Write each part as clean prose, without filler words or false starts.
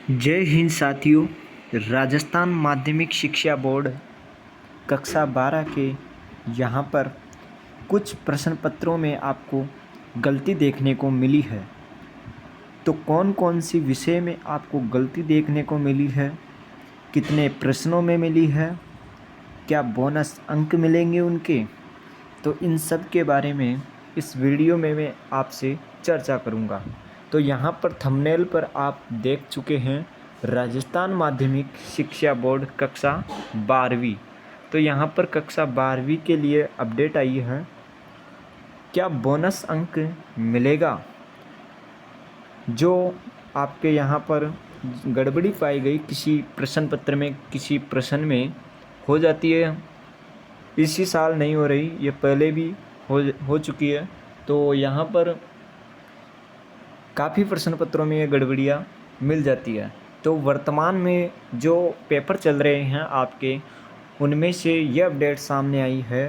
जय हिंद साथियों। राजस्थान माध्यमिक शिक्षा बोर्ड कक्षा 12 के यहाँ पर कुछ प्रश्न पत्रों में आपको गलती देखने को मिली है। तो कौन कौन सी विषय में आपको गलती देखने को मिली है, कितने प्रश्नों में मिली है, क्या बोनस अंक मिलेंगे उनके, तो इन सब के बारे में इस वीडियो में मैं आपसे चर्चा करूँगा। तो यहाँ पर थंबनेल पर आप देख चुके हैं राजस्थान माध्यमिक शिक्षा बोर्ड कक्षा 12वीं। तो यहाँ पर कक्षा 12वीं के लिए अपडेट आई है। क्या बोनस अंक मिलेगा? जो आपके यहाँ पर गड़बड़ी पाई गई किसी प्रश्न पत्र में, किसी प्रश्न में हो जाती है, इसी साल नहीं हो रही, ये पहले भी हो चुकी है। तो यहाँ पर काफ़ी प्रश्न पत्रों में ये गड़बड़ियाँ मिल जाती है। तो वर्तमान में जो पेपर चल रहे हैं आपके, उनमें से ये अपडेट सामने आई है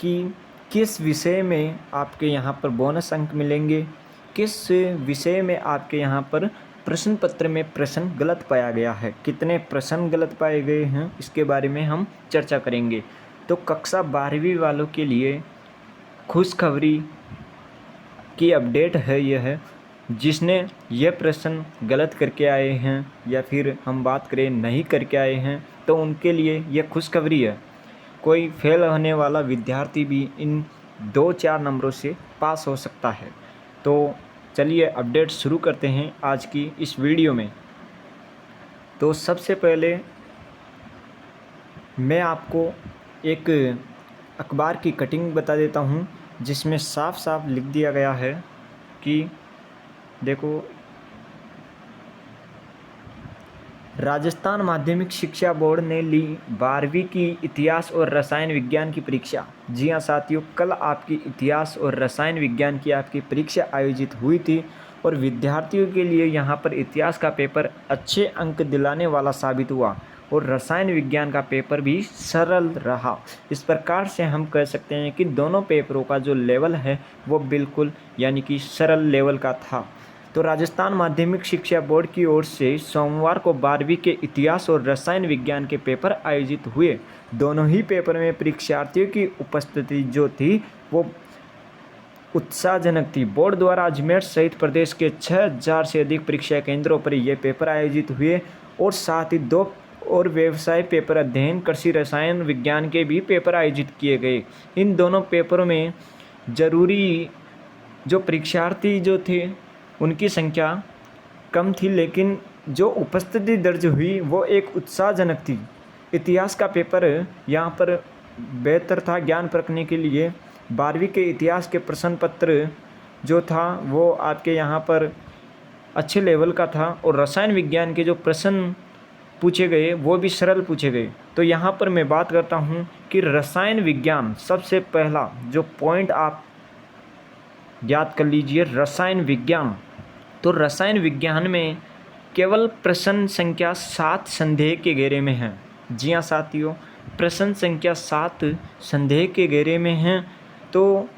कि किस विषय में आपके यहाँ पर बोनस अंक मिलेंगे, किस विषय में आपके यहाँ पर प्रश्न पत्र में प्रश्न गलत पाया गया है, कितने प्रश्न गलत पाए गए हैं, इसके बारे में हम चर्चा करेंगे। तो कक्षा 12वीं वालों के लिए खुशखबरी की अपडेट है यह, जिसने यह प्रश्न गलत करके आए हैं या फिर हम बात करें नहीं करके आए हैं, तो उनके लिए यह खुशखबरी है। कोई फेल होने वाला विद्यार्थी भी इन 2-4 नंबरों से पास हो सकता है। तो चलिए अपडेट शुरू करते हैं आज की इस वीडियो में। तो सबसे पहले मैं आपको एक अखबार की कटिंग बता देता हूँ, जिसमें साफ साफ लिख दिया गया है कि देखो, राजस्थान माध्यमिक शिक्षा बोर्ड ने ली 12वीं की इतिहास और रसायन विज्ञान की परीक्षा। जी हाँ साथियों, कल आपकी इतिहास और रसायन विज्ञान की आपकी परीक्षा आयोजित हुई थी और विद्यार्थियों के लिए यहाँ पर इतिहास का पेपर अच्छे अंक दिलाने वाला साबित हुआ और रसायन विज्ञान का पेपर भी सरल रहा। इस प्रकार से हम कह सकते हैं कि दोनों पेपरों का जो लेवल है वो बिल्कुल यानी कि सरल लेवल का था। तो राजस्थान माध्यमिक शिक्षा बोर्ड की ओर से सोमवार को 12वीं के इतिहास और रसायन विज्ञान के पेपर आयोजित हुए। दोनों ही पेपर में परीक्षार्थियों की उपस्थिति जो थी वो उत्साहजनक थी। बोर्ड द्वारा अजमेर सहित प्रदेश के 6000 से अधिक परीक्षा केंद्रों पर ये पेपर आयोजित हुए और साथ ही 2 और व्यवसाय पेपर, अध्ययन, कृषि रसायन विज्ञान के भी पेपर आयोजित किए गए। इन दोनों पेपरों में जरूरी जो परीक्षार्थी जो थे उनकी संख्या कम थी, लेकिन जो उपस्थिति दर्ज हुई वो एक उत्साहजनक थी। इतिहास का पेपर यहाँ पर बेहतर था ज्ञान परखने के लिए। 12वीं के इतिहास के प्रश्न पत्र जो था वो आपके यहाँ पर अच्छे लेवल का था और रसायन विज्ञान के जो प्रश्न पूछे गए वो भी सरल पूछे गए। तो यहाँ पर मैं बात करता हूँ कि रसायन विज्ञान, सबसे पहला जो पॉइंट आप याद कर लीजिए, रसायन विज्ञान। तो रसायन विज्ञान में केवल प्रश्न संख्या 7 संदेह के घेरे में है। जी हाँ साथियों, प्रश्न संख्या 7 संदेह के घेरे में हैं। तो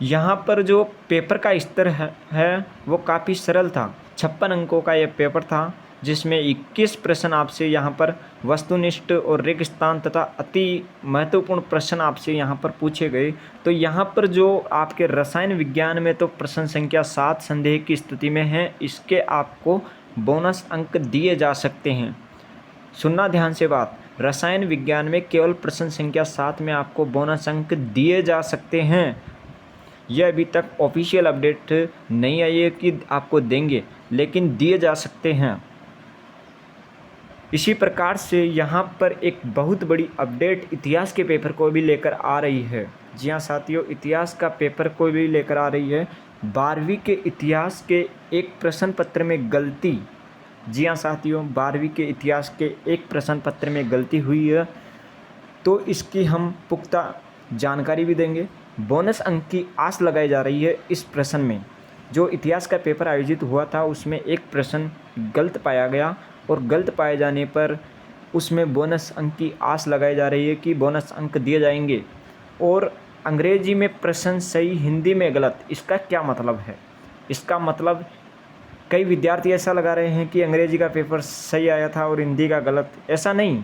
यहाँ पर जो पेपर का स्तर है वो काफ़ी सरल था। 56 अंकों का यह पेपर था, जिसमें 21 प्रश्न आपसे यहाँ पर वस्तुनिष्ठ और रेगिस्तान तथा अति महत्वपूर्ण प्रश्न आपसे यहाँ पर पूछे गए। तो यहाँ पर जो आपके रसायन विज्ञान में तो प्रश्न संख्या 7 संदेह की स्थिति में है, इसके आपको बोनस अंक दिए जा सकते हैं। सुनना ध्यान से बात, रसायन विज्ञान में केवल प्रश्न संख्या 7 में आपको बोनस अंक दिए जा सकते हैं। यह अभी तक ऑफिशियल अपडेट नहीं आई है कि आपको देंगे, लेकिन दिए जा सकते हैं। इसी प्रकार से यहाँ पर एक बहुत बड़ी अपडेट इतिहास के पेपर को भी लेकर आ रही है। जी हाँ साथियों, इतिहास का पेपर को भी लेकर आ रही है। 12वीं के इतिहास के एक प्रश्न पत्र में गलती। जी हाँ साथियों, 12वीं के इतिहास के एक प्रश्न पत्र में गलती हुई है, तो इसकी हम पुख्ता जानकारी भी देंगे। बोनस अंक की आस लगाई जा रही है इस प्रश्न में। जो इतिहास का पेपर आयोजित हुआ था उसमें एक प्रश्न गलत पाया गया और गलत पाए जाने पर उसमें बोनस अंक की आस लगाई जा रही है कि बोनस अंक दिए जाएंगे। और अंग्रेजी में प्रश्न सही, हिंदी में गलत, इसका क्या मतलब है? इसका मतलब कई विद्यार्थी ऐसा लगा रहे हैं कि अंग्रेजी का पेपर सही आया था और हिंदी का गलत। ऐसा नहीं।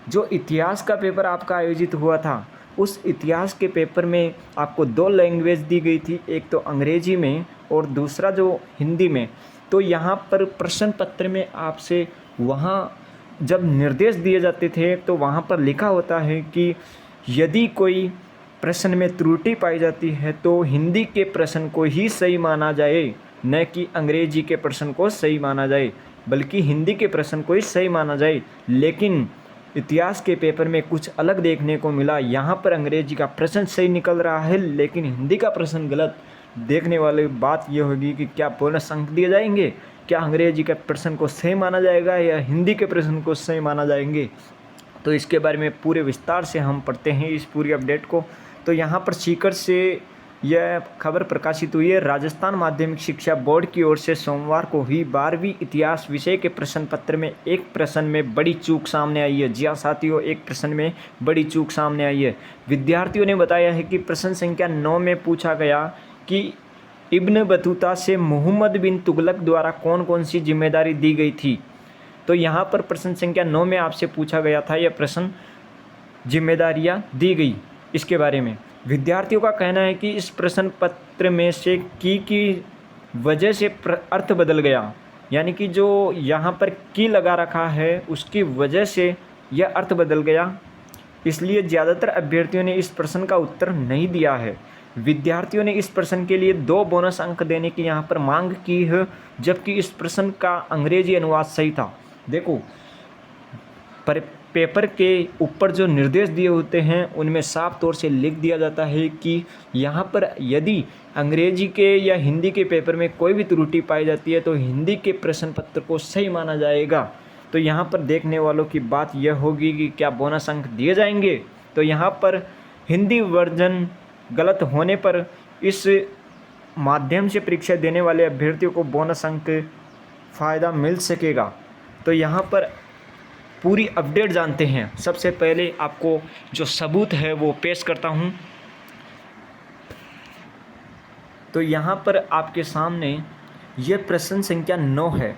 जो इतिहास का पेपर आपका आयोजित हुआ था, उस इतिहास के पेपर में आपको 2 लैंग्वेज दी गई थी, एक तो अंग्रेजी में और दूसरा जो हिंदी में। तो यहाँ पर प्रश्न पत्र में आपसे वहाँ जब निर्देश दिए जाते थे तो वहाँ पर लिखा होता है कि यदि कोई प्रश्न में त्रुटि पाई जाती है तो हिंदी के प्रश्न को ही सही माना जाए, न कि अंग्रेजी के प्रश्न को सही माना जाए, बल्कि हिंदी के प्रश्न को ही सही माना जाए। लेकिन इतिहास के पेपर में कुछ अलग देखने को मिला। यहाँ पर अंग्रेजी का प्रश्न सही निकल रहा है लेकिन हिंदी का प्रश्न गलत। देखने वाली बात यह होगी कि क्या बोनस अंक दिए जाएंगे, क्या अंग्रेजी के प्रश्न को सही माना जाएगा या हिंदी के प्रश्न को सही माना जाएंगे। तो इसके बारे में पूरे विस्तार से हम पढ़ते हैं इस पूरी अपडेट को। तो यहाँ पर सीकर से यह खबर प्रकाशित हुई है। राजस्थान माध्यमिक शिक्षा बोर्ड की ओर से सोमवार को हुई 12वीं इतिहास विषय के प्रश्न पत्र में एक प्रश्न में बड़ी चूक सामने आई है। जी हाँ साथियों, एक प्रश्न में बड़ी चूक सामने आई है। विद्यार्थियों ने बताया है कि प्रश्न संख्या 9 में पूछा गया कि इब्न बतूता से मोहम्मद बिन तुगलक द्वारा कौन कौन सी जिम्मेदारी दी गई थी। तो यहाँ पर प्रश्न संख्या 9 में आपसे पूछा गया था यह प्रश्न, जिम्मेदारियाँ दी गई इसके बारे में। विद्यार्थियों का कहना है कि इस प्रश्न पत्र में से की वजह से अर्थ बदल गया, यानी कि जो यहाँ पर की लगा रखा है उसकी वजह से यह अर्थ बदल गया, इसलिए ज़्यादातर अभ्यर्थियों ने इस प्रश्न का उत्तर नहीं दिया है। विद्यार्थियों ने इस प्रश्न के लिए 2 बोनस अंक देने की यहाँ पर मांग की है, जबकि इस प्रश्न का अंग्रेजी अनुवाद सही था। देखो, पेपर के ऊपर जो निर्देश दिए होते हैं उनमें साफ तौर से लिख दिया जाता है कि यहाँ पर यदि अंग्रेजी के या हिंदी के पेपर में कोई भी त्रुटि पाई जाती है तो हिंदी के प्रश्न पत्र को सही माना जाएगा। तो यहाँ पर देखने वालों की बात यह होगी कि क्या बोनस अंक दिए जाएंगे। तो यहाँ पर हिंदी वर्जन गलत होने पर इस माध्यम से परीक्षा देने वाले अभ्यर्थियों को बोनस अंक फ़ायदा मिल सकेगा। तो यहाँ पर पूरी अपडेट जानते हैं। सबसे पहले आपको जो सबूत है वो पेश करता हूँ। तो यहाँ पर आपके सामने ये प्रश्न संख्या 9 है।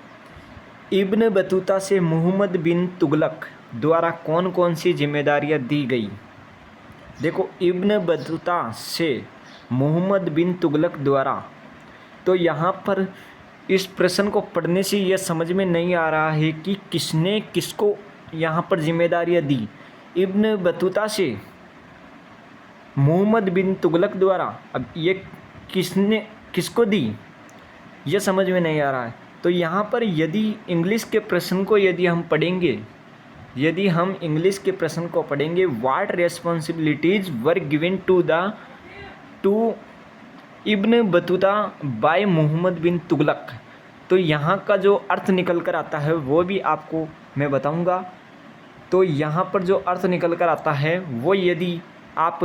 इब्न बतूता से मोहम्मद बिन तुगलक द्वारा कौन कौन सी जिम्मेदारियाँ दी गई। देखो, इब्न बतूता से मोहम्मद बिन तुगलक द्वारा, तो यहाँ पर इस प्रश्न को पढ़ने से यह समझ में नहीं आ रहा है कि किसने किसको यहाँ पर जिम्मेदारियाँ दी। इब्न बतूता से मोहम्मद बिन तुगलक द्वारा, अब ये किसने किसको दी यह समझ में नहीं आ रहा है। तो यहाँ पर यदि इंग्लिश के प्रश्न को यदि हम पढ़ेंगे, यदि हम इंग्लिश के प्रश्न को पढ़ेंगे, what responsibilities were given to Ibn Battuta by Mohammad bin Tughlaq, तो यहाँ का जो अर्थ निकल कर आता है वो भी आपको मैं बताऊँगा। तो यहाँ पर जो अर्थ निकल कर आता है वो यदि आप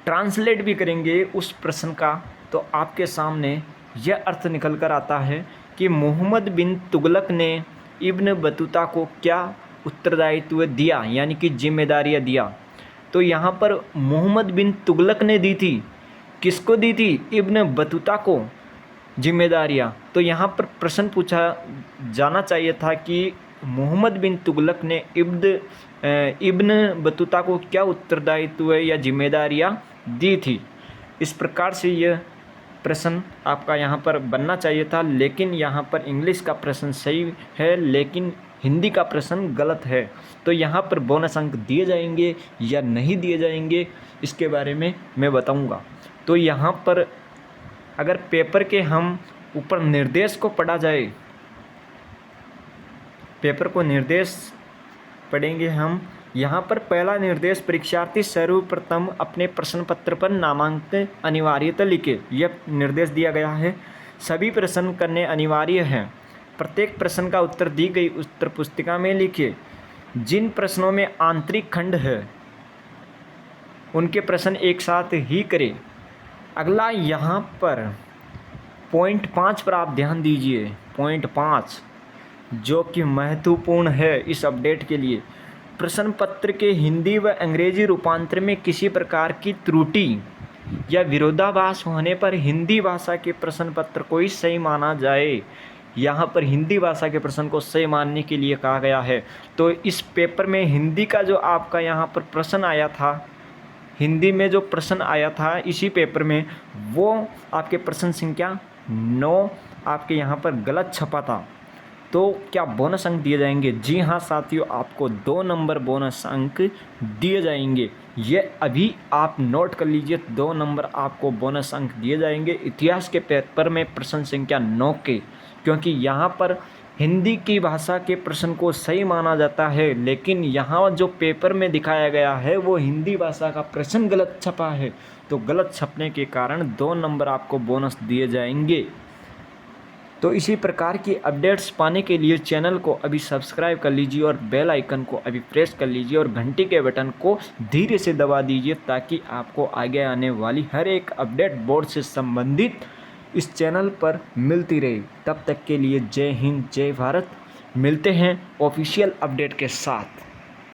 ट्रांसलेट भी करेंगे उस प्रश्न का, तो आपके सामने यह अर्थ निकल कर आता है कि मोहम्मद बिन तुगलक ने इब्न बतूता को क्या उत्तरदायित्व दिया, यानी कि जिम्मेदारियाँ दिया। तो यहाँ पर मोहम्मद बिन तुगलक ने दी थी, किसको दी थी, इब्न बतूता को जिम्मेदारियाँ। तो यहाँ पर प्रश्न पूछा जाना चाहिए था कि मोहम्मद बिन तुगलक ने इब्न बतूता को क्या उत्तरदायित्व या जिम्मेदारियाँ दी थी। इस प्रकार से यह प्रश्न आपका यहाँ पर बनना चाहिए था, लेकिन यहाँ पर इंग्लिश का प्रश्न सही है लेकिन हिंदी का प्रश्न गलत है। तो यहाँ पर बोनस अंक दिए जाएंगे या नहीं दिए जाएंगे इसके बारे में मैं बताऊँगा। तो यहाँ पर अगर पेपर के हम ऊपर निर्देश को पढ़ा जाए, पेपर को निर्देश पढ़ेंगे हम। यहाँ पर पहला निर्देश, परीक्षार्थी सर्वप्रथम अपने प्रश्न पत्र पर नामांकन अनिवार्यता लिखे। यह निर्देश दिया गया है। सभी प्रश्न करने अनिवार्य हैं। प्रत्येक प्रश्न का उत्तर दी गई उत्तर पुस्तिका में लिखिए। जिन प्रश्नों में आंतरिक खंड है उनके प्रश्न एक साथ ही करें। अगला यहाँ पर पॉइंट 5 पर आप ध्यान दीजिए। पॉइंट 5 जो कि महत्वपूर्ण है इस अपडेट के लिए। प्रश्न पत्र के हिंदी व अंग्रेजी रूपांतर में किसी प्रकार की त्रुटि या विरोधाभास होने पर हिंदी भाषा के प्रश्न पत्र को ही सही माना जाए। यहाँ पर हिंदी भाषा के प्रश्न को सही मानने के लिए कहा गया है। तो इस पेपर में हिंदी का जो आपका यहाँ पर प्रश्न आया था, हिंदी में जो प्रश्न आया था इसी पेपर में, वो आपके प्रश्न संख्या 9 आपके यहाँ पर गलत छपा था। तो क्या बोनस अंक दिए जाएंगे? जी हाँ साथियों, आपको 2 नंबर बोनस अंक दिए जाएंगे। ये अभी आप नोट कर लीजिए, 2 नंबर आपको बोनस अंक दिए जाएंगे इतिहास के पेपर में प्रश्न संख्या 9 के, क्योंकि यहाँ पर हिंदी की भाषा के प्रश्न को सही माना जाता है, लेकिन यहाँ जो पेपर में दिखाया गया है वो हिंदी भाषा का प्रश्न गलत छपा है। तो गलत छपने के कारण 2 नंबर आपको बोनस दिए जाएंगे। तो इसी प्रकार की अपडेट्स पाने के लिए चैनल को अभी सब्सक्राइब कर लीजिए और बेल आइकन को अभी प्रेस कर लीजिए और घंटी के बटन को धीरे से दबा दीजिए, ताकि आपको आगे आने वाली हर एक अपडेट बोर्ड से संबंधित इस चैनल पर मिलती रहे। तब तक के लिए जय हिंद, जय भारत। मिलते हैं ऑफिशियल अपडेट के साथ।